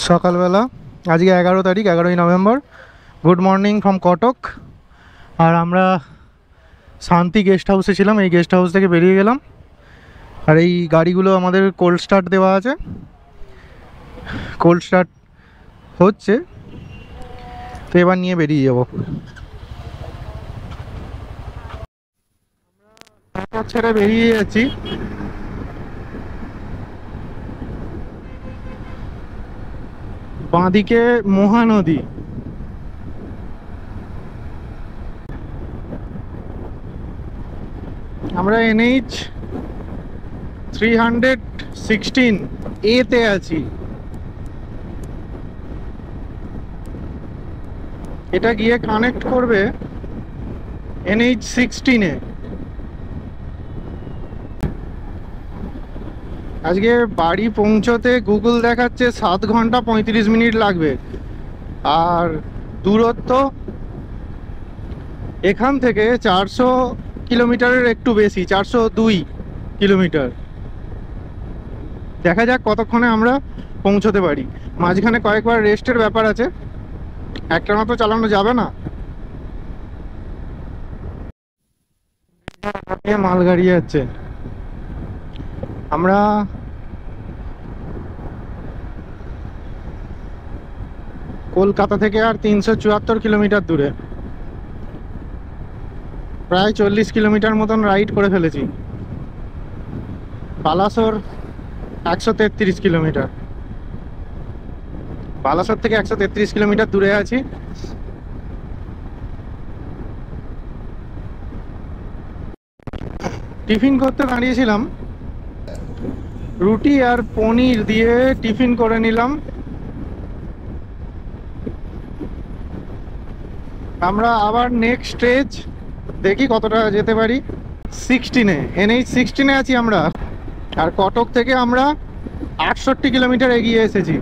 সকালবেলা আজকে 11 তারিখ, 11ই নভেম্বর। Good morning from Cuttack. আর আমরা শান্তি গেস্ট হাউসে ছিলাম, এই গেস্ট হাউস থেকে বেরিয়ে গেলাম। আর এই গাড়িগুলো আমাদের কোল্ড স্টার্ট দেওয়া আছে, কোল্ড স্টার্ট হচ্ছে, তো এবার নিয়ে বেরিয়ে যাব। ছেড়ে বেরিয়ে যাচ্ছি। বাঁদিকে মহানদী, আমরা NH 316 এতে আছি। এটা গিয়ে কানেক্ট করবে NH 16-এ। আজকে বাড়ি পৌঁছতে গুগল দেখাচ্ছে 7 ঘন্টা 35 মিনিট লাগবে। আর দূরত্ব এখান থেকে 400 কিলোমিটারের একটু বেশি, 402 কিলোমিটার। দেখা যাক কতক্ষণে আমরা পৌঁছতে পারি। মাঝখানে কয়েকবার রেস্টের ব্যাপার আছে, একটানা তো চালানো যাবে না। মালগাড়ি যাচ্ছে। আমরা কলকাতা থেকে আর 374 কিলোমিটার দূরে, প্রায় 40 কিলোমিটার মতন রাইড করে ফেলেছি। বালাসোর 133 কিলোমিটার, বালাসোর থেকে 133 কিলোমিটার দূরে আছি। টিফিন করতে দাঁড়িয়েছিলাম, রুটি আর পনির দিয়ে টিফিন করে নিলাম। আমরা আবার নেক্সট স্টেজ দেখি কতটা যেতে পারি। 16-এ, NH 16-এ আছি আমরা। আর কটক থেকে আমরা 68 কিলোমিটার এগিয়ে এসেছি।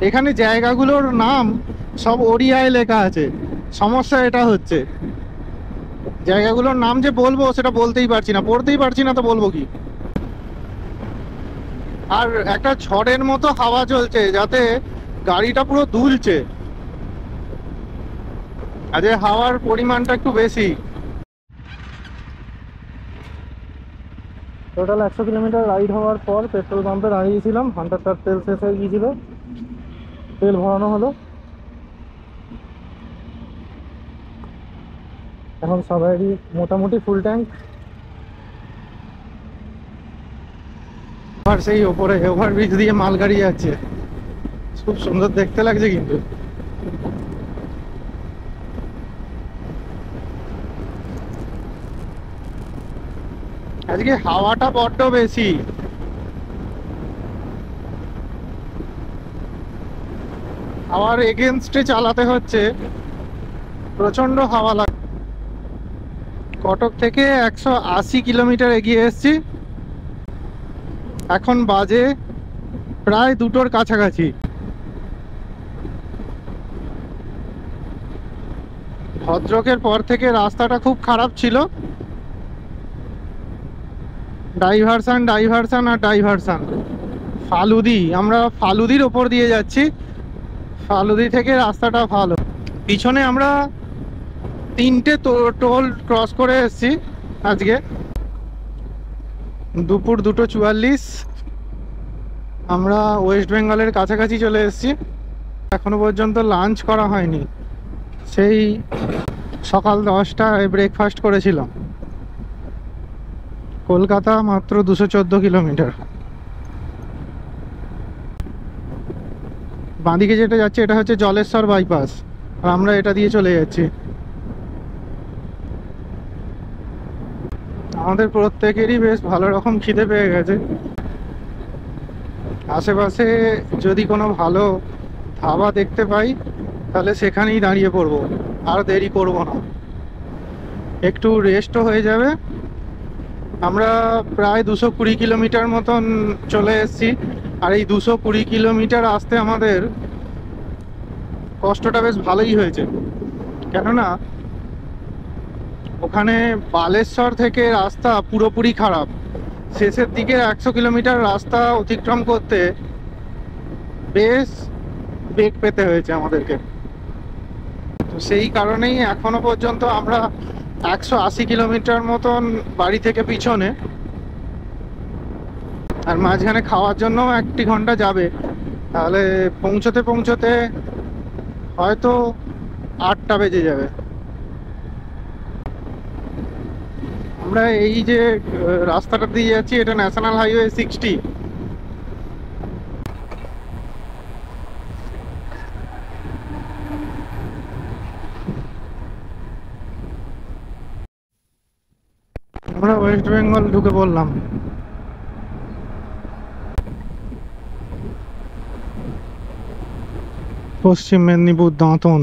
এখানে জায়গাগুলোর নাম সব ওড়িয়ায় লেখা আছে। সমস্যা এটা হচ্ছে, জায়গাগুলোর নাম যে বলবো সেটা বলতেই পারছি না, পড়তেই পারছি না, তো বলবো কি। আর একটা ঝড়ের মতো হাওয়া চলছে, যাতে গাড়িটা পুরো দুলছে। আজ হাওয়ার পরিমাণটা একটু বেশি। টোটাল 100 কিলোমিটার রাইড হওয়ার পর পেট্রোল পাম্পে দাঁড়িয়েছিলাম। হান্টারটার তেল শেষ হয়ে গিয়েছিল, তেল ভরানো হলো। এখন সবারই মোটামুটি ফুল ট্যাঙ্ক। আর সেই ওপরে ওভারব্রিজ দিয়ে মালগাড়ি যাচ্ছে, খুব সুন্দর দেখতে লাগছে। কিন্তু আজকে হাওয়াটা বড্ড বেশি। হাওয়ার এগেনস্টে চালাতে হচ্ছে, প্রচন্ড হাওয়া লাগে। কটক থেকে 180 কিলোমিটার এগিয়ে এসেছি। এখন বাজে প্রায় 2টোর কাছাকাছি। ভদ্রকের পর থেকে রাস্তাটা খুব খারাপ ছিল, ডাইভারসান ডাইভারসান আর ডাইভারসান। ফালুদি, আমরা ফালুদির ওপর দিয়ে যাচ্ছি। ফালুদি থেকে রাস্তাটা ভালো। পিছনে আমরা 3টে টোল ক্রস করে এসেছি আজকে। দুপুর 2:44, আমরা ওয়েস্ট বেঙ্গলের কাছাকাছি চলে এসেছি। এখনো পর্যন্ত লাঞ্চ করা হয়নি, সেই সকাল 10টায় ব্রেকফাস্ট করেছিলাম। কলকাতা মাত্র 214 কিলোমিটার। বাঁদিকে যেটা যাচ্ছে এটা হচ্ছে জলেশ্বর বাইপাস, আর আমরা এটা দিয়ে চলে যাচ্ছি। আমাদের প্রত্যেকেরই বেশ ভালো রকম খিদে পেয়ে গেছে। আশেপাশে যদি কোনো ভালো ধাবা দেখতে পাই তাহলে সেখানেই দাঁড়িয়ে পড়বো, আর দেরি করব না, একটু রেস্টও হয়ে যাবে। আমরা প্রায় 220 কিলোমিটার মতন চলে এসেছি। আর এই 220 কিলোমিটার আসতে আমাদের কষ্টটা বেশ ভালোই হয়েছে, কেননা ওখানে বালেশ্বর থেকে রাস্তা পুরোপুরি খারাপ। শেষের দিকে 100 কিলোমিটার রাস্তা অতিক্রম করতে বেশ বেগ পেতে হয়েছে আমাদেরকে। তো সেই কারণেই এখনো পর্যন্ত আমরা 180 কিলোমিটার মতন বাড়ি থেকে পিছনে, আর মাঝখানে খাওয়ার জন্য 1 ঘন্টা যাবে। তাহলে পৌঁছতে পৌঁছতে হয়তো 8টা বেজে যাবে। আমরা এই যে রাস্তাটা দিয়ে যাচ্ছি এটা ন্যাশনাল হাইওয়ে 60। আমরা ওয়েস্ট বেঙ্গল ঢুকে পড়লাম। পশ্চিম Medinipur, Dantan.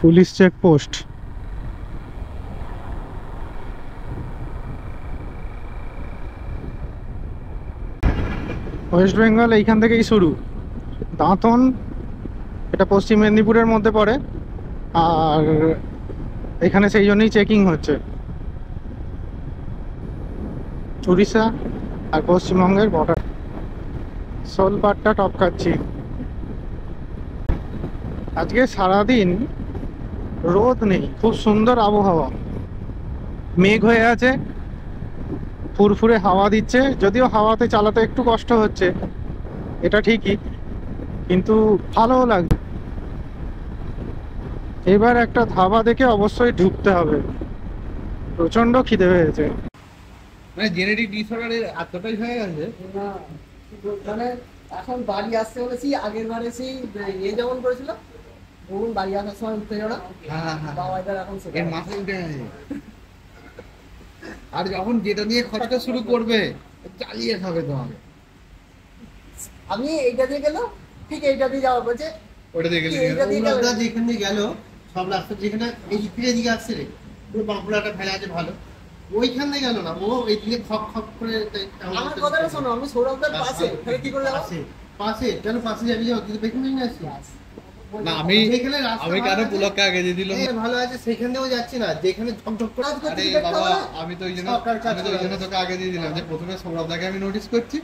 Police checkpost. West Bengal এইখান থেকেই শুরু। দাঁতন এটা পশ্চিম মেদিনীপুরের মধ্যে পড়ে, আর এখানে সেই জন্যই চেকিং হচ্ছে। উড়িষ্যা আর পশ্চিমবঙ্গের বর্ডার। শোলপাটটা টপকাচ্ছি। আজকে সারাদিন রোদ নেই, খুব সুন্দর আবহাওয়া, মেঘ হয়ে আছে, ফুরফুরে হাওয়া দিচ্ছে। যদিও হাওয়াতে চালাতে একটু কষ্ট হচ্ছে, এটা ঠিকই, কিন্তু ভালোও লাগছে। এবার একটা ধাবা দেখে অবশ্যই ঢুকতে হবে, প্রচন্ড খিদে পেয়েছে। মানে জেনেটিক ডিসঅর্ডার এতটাই হয়ে গেছে না, মানে এখন বাড়ি আসতে বলেছি, আগের বারে সেই যেমন করেছিল ধরুন বাড়ি আসার সময় উত্তেজনা, বাবা এটার এখন সেটা এর মাথায় উঠে গেছে। আর যখন যেটা নিয়ে খরচা শুরু করবে চালিয়ে খাবে তোমাকে। আমি এইটা দিয়ে গেলাম, ঠিক এইটা দিয়ে যাওয়া বলছে ওটা দিয়ে গেলে এইটা দিয়ে গেলে যেখানে গেল সব রাস্তা যেখানে এই ফিরে দিকে আসছে রে, পুরো বাঁকুড়াটা ফেলা আছে ভালো, ওইখানে গেল না ও এইদিকে খপ খপ করে। আমার কথাটা শোনো, আমি সৌরভদার পাশে তাহলে কি করে যাবো? পাশে কেন পাশে যাবি, যাও তুই বেশি নিয়ে আসছিস না, আমি কেন পুলককে আগে দিয়ে দিলাম? ভালো আছে সেখান দিয়েও যাচ্ছি না, যেখানে ঝকঝক করে। আরে বাবা, আমি তো ওই জন্য তোকে আগে দিয়ে দিলাম যে প্রথমে সৌরভদাকে আমি নোটিস করছি,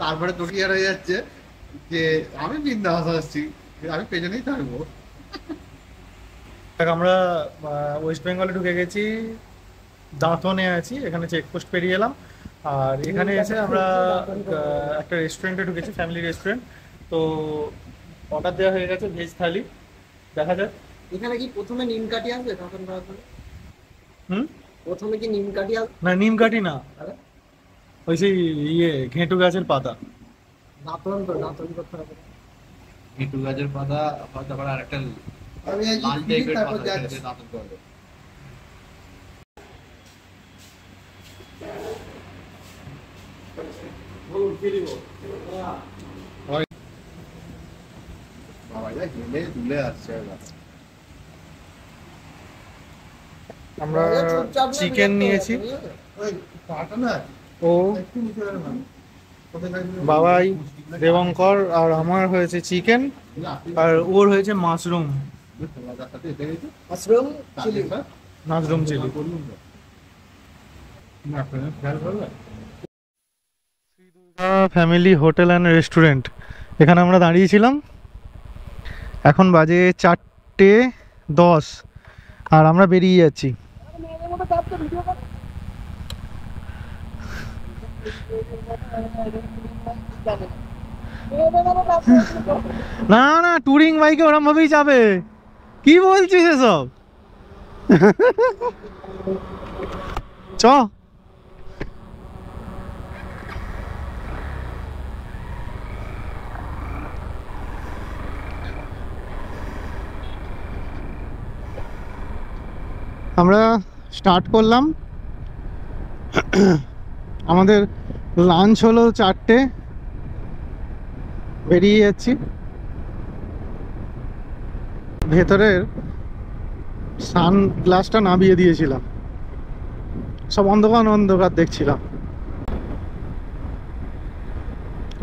তারপরে তোকে আর হয়ে যাচ্ছে যে আমি বিন্দাস আসছি, আমি পেছনেই থাকবো। আমরা ওয়েস্ট বেঙ্গলে ঢুকে গেছি, দাঁতনে আছি, এখানে চেকপোস্ট পেরিয়ে এলাম। আর এখানে এসে আমরা একটা রেস্টুরেন্টে ঢুকেছি, ফ্যামিলি রেস্টুরেন্ট। তো অর্ডার দেওয়া হয়ে গেছে ভেজ থালি, দেখা যাক। এখানে কি প্রথমে নিম কাঠি আসবে তখন হুম, প্রথমে কি নিম কাঠি আসবে? না নিম কাঠি না, ওই সেই ঘেঁটু গাছের পাতা। দাঁতন তো দাঁতন করতে হবে। মিটু গাছের পাতা, তারপর আর একটা আমি লাল টাইপের তারপর পাতা যাচ্ছি। দাঁতন করবে। বাবা এটা গেলে তুলে আসছে এবার। আমরা চিকেন নিয়েছি, ওই পাটা না ও একটু নিচে গেল না, বাবাই, দেবঙ্কর আর আমার হয়েছে চিকেন, আর ওর হয়েছে mushroom. Mushroom chilli. Mushroom chilli. Family hotel and restaurant, এখানে আমরা দাঁড়িয়েছিলাম। এখন বাজে 4:10 আর আমরা বেরিয়ে যাচ্ছি। না না, টুরিং বাইকে ওরম ভাবেই যাবে, কি বলছিস এসব? চ। আমরা স্টার্ট করলাম, আমাদের লাঞ্চ হলো 4টে, বেরিয়ে যাচ্ছি। ভেতরের সানগ্লাসটা নামিয়ে দিয়েছিলাম, সব অন্ধকার অন্ধকার দেখছিলাম।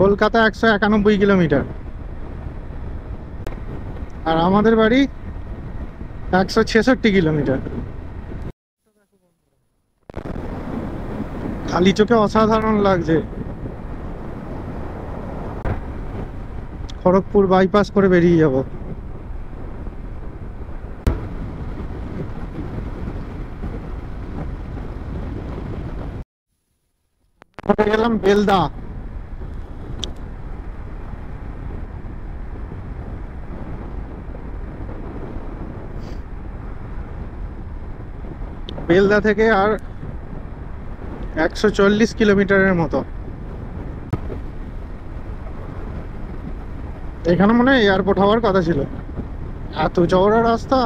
কলকাতা 191 কিলোমিটার। আর আমাদের বাড়ি 166 কিলোমিটার। খালি চোখে অসাধারণ লাগছে। খড়গপুর বাইপাস করে বেরিয়ে যাব। গেলাম বেলদা। বেলদা থেকে আর 140 কিলোমিটারের মতো। এখানে মনে হয় এয়ারপোর্ট হওয়ার কথা ছিল, এত চওড়া রাস্তা।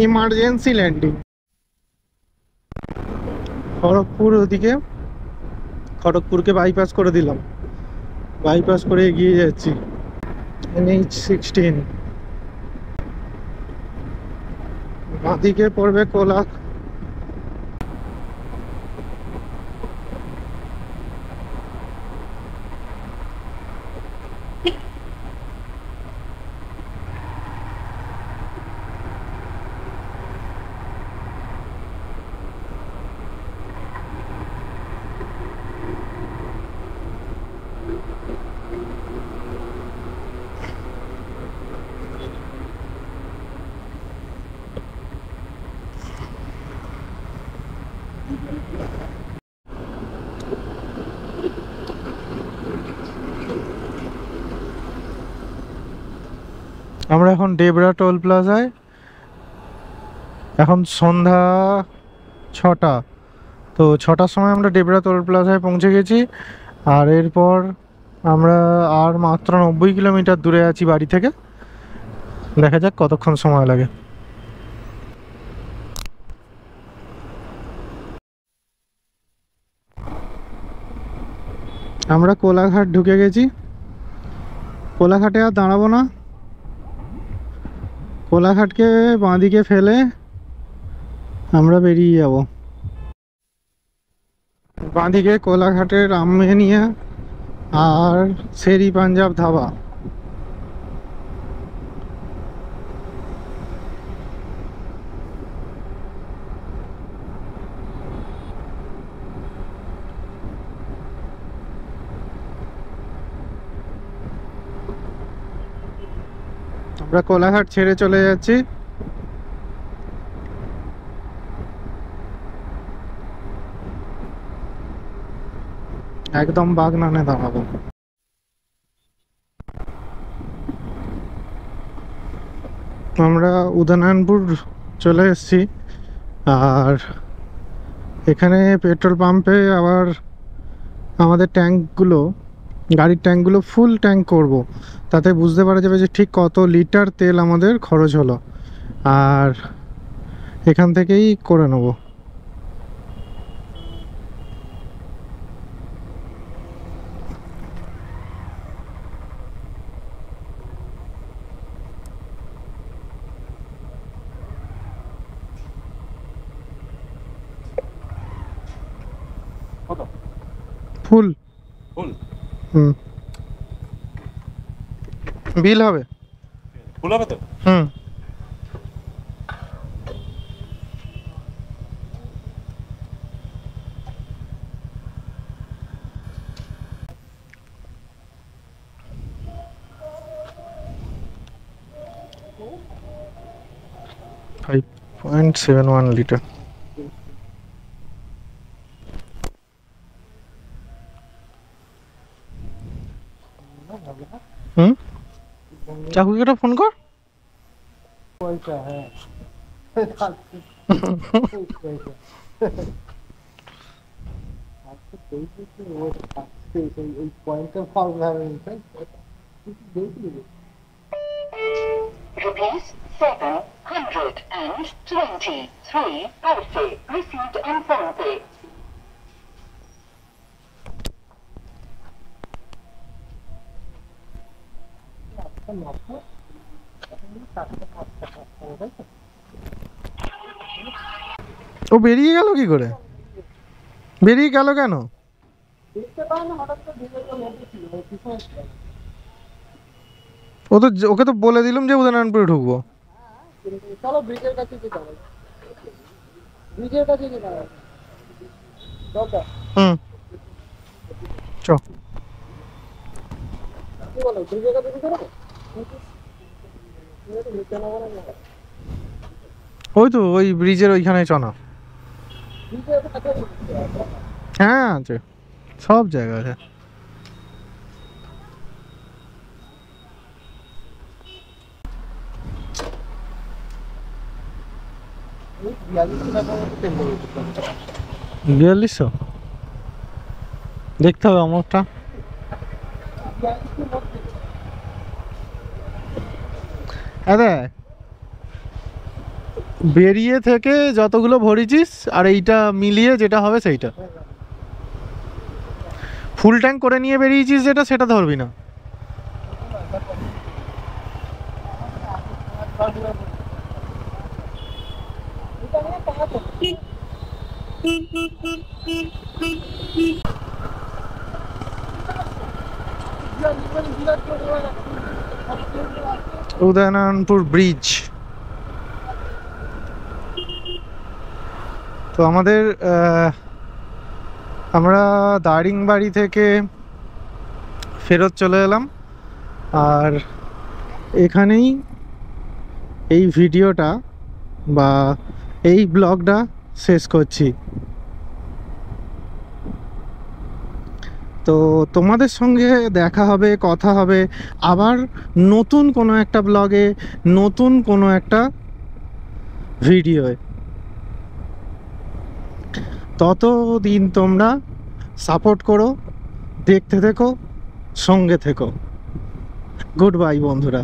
Emergency landing. খড়গপুর ওদিকে, খড়গপুরকে বাইপাস করে দিলাম, বাইপাস করে এগিয়ে যাচ্ছি। NH16 বাঁদিকে পড়বে কোলা। আমরা এখন ডেবরা টোল প্লাজায়। এখন সন্ধ্যা 6টা, তো 6টার সময় আমরা ডেবরা টোল প্লাজায় পৌঁছে গেছি। আর এরপর আমরা আর মাত্র 90 কিলোমিটার দূরে আছি বাড়ি থেকে। দেখা যাক কতক্ষণ সময় লাগে। আমরা কোলাঘাট ঢুকে গেছি। কোলাঘাটে আর দাঁড়াবো না, কোলাঘাটকে বাঁদিকে ফেলে আমরা বেরিয়ে যাব। বাঁদিকে কোলাঘাটের রামমেনিয়া আর শেরি পাঞ্জাব ধাবা। আমরা কোলাঘাট ছেড়ে চলে যাচ্ছি। একদম বাগনানে দাঁড়াবো। আমরা উদয়নারায়ণপুর চলে এসেছি। আর এখানে পেট্রোল পাম্পে আবার আমাদের ট্যাঙ্কগুলো, গাড়ির ট্যাঙ্কগুলো ফুল ট্যাঙ্ক করব, তাতে বুঝতে পারা যাবে যে ঠিক কত লিটার তেল আমাদের খরচ হলো। আর এখান থেকেই করে নেব। ফুল ফুল হুম, বিল হবে। ফুল হবে তো? হুম, ফাইভ 5.71 লিটার। হুম, চাকুকে একটা ফোন কর। পয়সা, হ্যাঁ এই পয়েন্টের ফল Rupees 723 paise received on PhonePe. ও বেরিয়ে গেল কি করে? বেরিয়ে গেল কেন? দেখতে পাই না, হঠাৎ করে ভিড়ের মধ্যে ছিল, ওকে তো বলে দিলাম যে উদয়নারায়ণপুরে ঢুকবো। কিন্তু চলো ব্রিজের কাছে যেতে হবে, ব্রিজের কাছে যেতে হবে। দরকার হুম চ। কি বলো, ব্রিজের কাছে যেতে হবে? নিচে নেবো না? ওই তো ওই ব্রিজের ওইখানে চ না। ব্রিজের কাছে হ্যাঁ আছে, সব জায়গা আছে। বিয়াল্লিশশো দেখতে হবে আমারটা। বেরিয়ে থেকে যতগুলো ভরেছিস আর এইটা মিলিয়ে যেটা হবে সেইটা, ফুল ট্যাঙ্ক করে নিয়ে বেরিয়েছিস যেটা সেটা ধরবি না। উদয়নারায়ণপুর ব্রিজ। তো আমাদের আমরা দারিংবাড়ি থেকে ফেরত চলে এলাম, আর এখানেই এই ভিডিওটা বা এই ব্লগটা শেষ করছি। তো তোমাদের সঙ্গে দেখা হবে, কথা হবে আবার নতুন কোনো একটা ব্লগে, নতুন কোনো একটা ভিডিওয়। ততদিন তোমরা সাপোর্ট করো, দেখতে থেকো, সঙ্গে থেকো। গুড বাই বন্ধুরা।